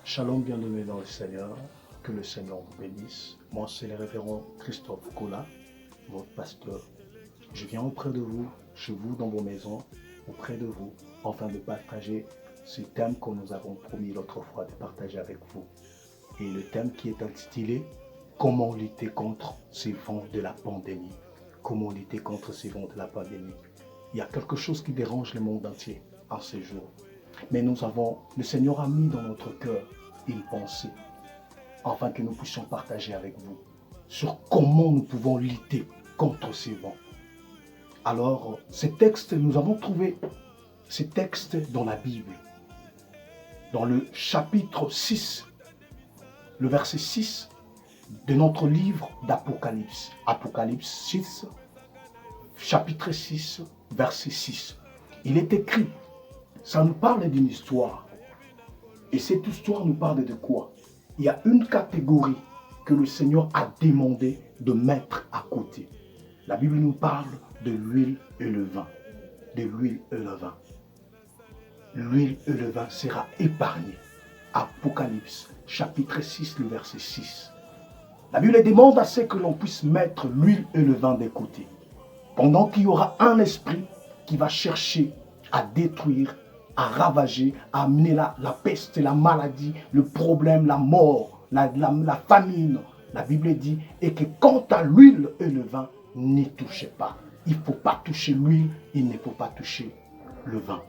Shalom, bien-aimés dans le Seigneur, que le Seigneur vous bénisse. Moi, c'est le révérend Christophe Kola, votre pasteur. Je viens auprès de vous, chez vous, dans vos maisons, auprès de vous, afin de partager ce thème que nous avons promis l'autre fois de partager avec vous. Et le thème qui est intitulé « Comment lutter contre ces vents de la pandémie ?» Comment lutter contre ces vents de la pandémie? Il y a quelque chose qui dérange le monde entier en ces jours. Mais le Seigneur a mis dans notre cœur une pensée, afin que nous puissions partager avec vous sur comment nous pouvons lutter contre ces vents. Alors, nous avons trouvé ces textes dans la Bible, dans le chapitre 6, le verset 6 de notre livre d'Apocalypse. Apocalypse 6, chapitre 6, verset 6. Il est écrit, ça nous parle d'une histoire. Et cette histoire nous parle de quoi? Il y a une catégorie que le Seigneur a demandé de mettre à côté. La Bible nous parle de l'huile et le vin. De l'huile et le vin. L'huile et le vin sera épargné. Apocalypse, chapitre 6, le verset 6. La Bible demande à ce que l'on puisse mettre l'huile et le vin de côté. Pendant qu'il y aura un esprit qui va chercher à détruire, à ravager, à amener la peste, la maladie, le problème, la mort, la famine. La Bible dit, et que quant à l'huile et le vin, n'y touchez pas. Il ne faut pas toucher l'huile, il ne faut pas toucher le vin.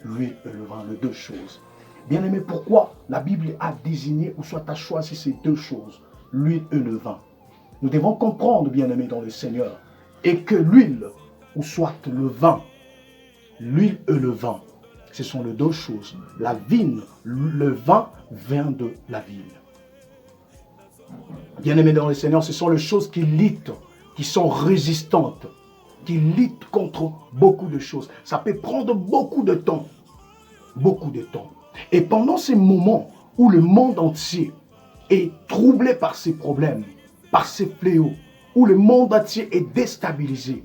L'huile et le vin, les deux choses. Bien aimé, pourquoi la Bible a désigné ou soit a choisi ces deux choses, l'huile et le vin? Nous devons comprendre, bien aimé dans le Seigneur, et que l'huile ou soit le vin, l'huile et le vin, ce sont les deux choses. La vigne, le vin vient de la vigne. Bien-aimés dans le Seigneur, ce sont les choses qui luttent, qui sont résistantes, qui luttent contre beaucoup de choses. Ça peut prendre beaucoup de temps. Beaucoup de temps. Et pendant ces moments où le monde entier est troublé par ces problèmes, par ces fléaux, où le monde entier est déstabilisé,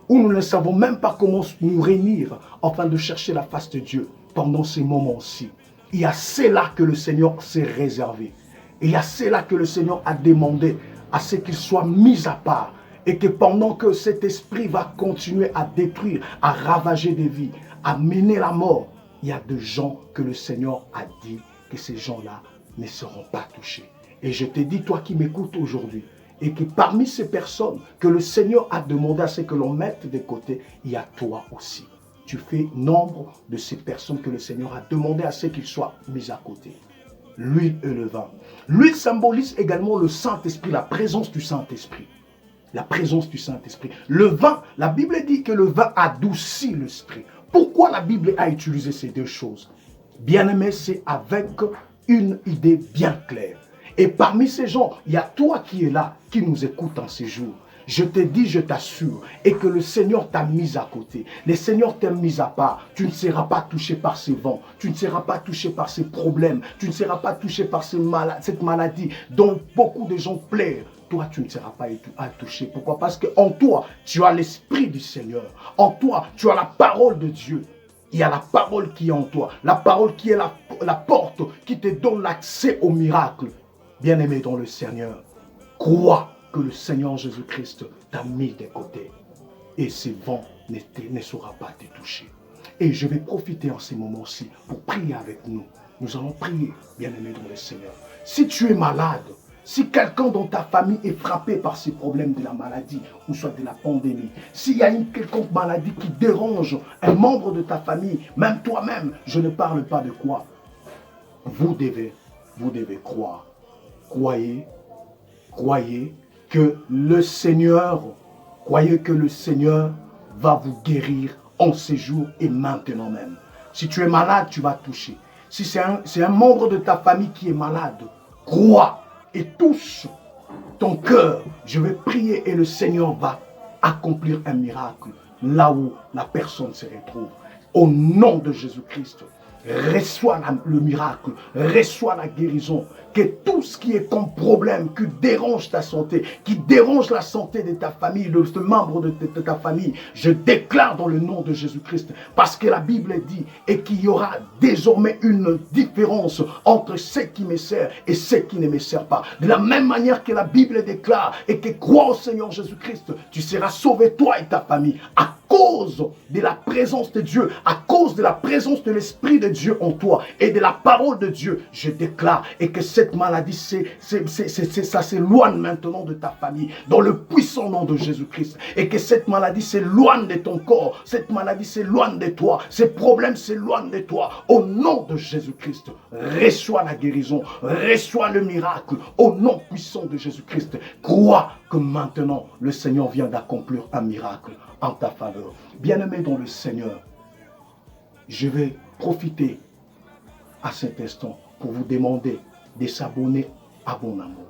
où nous ne savons même pas comment nous réunir afin de chercher la face de Dieu pendant ces moments-ci. Il y a cela que le Seigneur s'est réservé. Il y a cela que le Seigneur a demandé à ce qu'il soit mis à part. Et que pendant que cet esprit va continuer à détruire, à ravager des vies, à mener la mort, il y a des gens que le Seigneur a dit que ces gens-là ne seront pas touchés. Et je te dis, toi qui m'écoutes aujourd'hui, et que parmi ces personnes que le Seigneur a demandé à ce que l'on mette de côté, il y a toi aussi. Tu fais nombre de ces personnes que le Seigneur a demandé à ce qu'ils soient mis à côté. L'huile et le vin. L'huile symbolise également le Saint-Esprit, la présence du Saint-Esprit. La présence du Saint-Esprit. Le vin, la Bible dit que le vin adoucit l'esprit. Pourquoi la Bible a utilisé ces deux choses? Bien aimé, c'est avec une idée bien claire. Et parmi ces gens, il y a toi qui es là, qui nous écoute en ces jours. Je te dis, je t'assure, et que le Seigneur t'a mis à côté. Le Seigneur t'a mis à part. Tu ne seras pas touché par ces vents. Tu ne seras pas touché par ces problèmes. Tu ne seras pas touché par cette maladie dont beaucoup de gens pleurent. Toi, tu ne seras pas touché. Pourquoi? Parce qu'en toi, tu as l'Esprit du Seigneur. En toi, tu as la parole de Dieu. Il y a la parole qui est en toi. La parole qui est la porte qui te donne l'accès au miracle. Bien-aimé dans le Seigneur, crois que le Seigneur Jésus-Christ t'a mis de côté. Et ces vents ne sauront pas te toucher. Et je vais profiter en ces moments-ci pour prier avec nous. Nous allons prier, bien-aimé dans le Seigneur. Si tu es malade, si quelqu'un dans ta famille est frappé par ces problèmes de la maladie ou soit de la pandémie, s'il y a une quelconque maladie qui dérange un membre de ta famille, même toi-même, je ne parle pas de quoi, vous devez croire. Croyez que le Seigneur va vous guérir en ces jours et maintenant même. Si tu es malade, tu vas toucher. Si c'est un membre de ta famille qui est malade, crois et touche ton cœur. Je vais prier et le Seigneur va accomplir un miracle là où la personne se retrouve. Au nom de Jésus-Christ, reçois le miracle, reçois la guérison. Que tout ce qui est ton problème, qui dérange ta santé, qui dérange la santé de ta famille, de ce membre de ta famille, je déclare dans le nom de Jésus-Christ, parce que la Bible dit, et qu'il y aura désormais une différence entre ceux qui me servent et ceux qui ne me servent pas. De la même manière que la Bible déclare, et que crois au Seigneur Jésus-Christ, tu seras sauvé toi et ta famille, à cause de la présence de Dieu, à cause de la présence de l'Esprit de Dieu en toi et de la parole de Dieu, je déclare, et que cette maladie, ça s'éloigne maintenant de ta famille, dans le puissant nom de Jésus-Christ, et que cette maladie s'éloigne de ton corps, cette maladie s'éloigne de toi, ces problèmes s'éloignent de toi, au nom de Jésus-Christ. Reçois la guérison, reçois le miracle, au nom puissant de Jésus-Christ. Crois que maintenant, le Seigneur vient d'accomplir un miracle en ta faveur. Bien-aimé dans le Seigneur, je vais profiter à cet instant pour vous demander de s'abonner abondamment,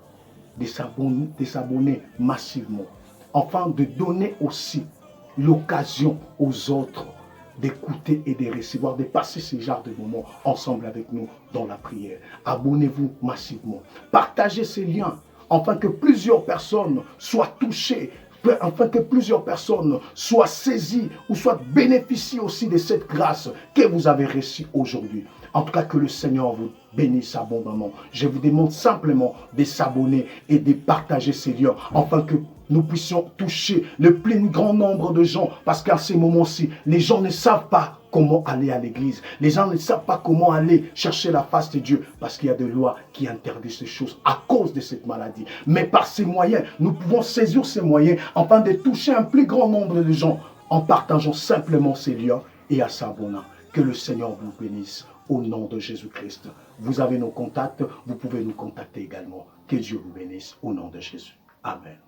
de s'abonner massivement, afin de donner aussi l'occasion aux autres d'écouter et de recevoir, de passer ce genre de moments ensemble avec nous dans la prière. Abonnez-vous massivement, partagez ces liens, afin que plusieurs personnes soient touchées, afin que plusieurs personnes soient saisies ou soient bénéficiées aussi de cette grâce que vous avez reçue aujourd'hui. En tout cas, que le Seigneur vous bénisse abondamment. Je vous demande simplement de s'abonner et de partager ces liens, afin que nous puissions toucher le plus grand nombre de gens, parce qu'à ces moments-ci, les gens ne savent pas comment aller à l'église. Les gens ne savent pas comment aller chercher la face de Dieu, parce qu'il y a des lois qui interdisent ces choses à cause de cette maladie. Mais par ces moyens, nous pouvons saisir ces moyens afin de toucher un plus grand nombre de gens en partageant simplement ces liens et à s'abonnant. Que le Seigneur vous bénisse au nom de Jésus-Christ. Vous avez nos contacts, vous pouvez nous contacter également. Que Dieu vous bénisse au nom de Jésus. Amen.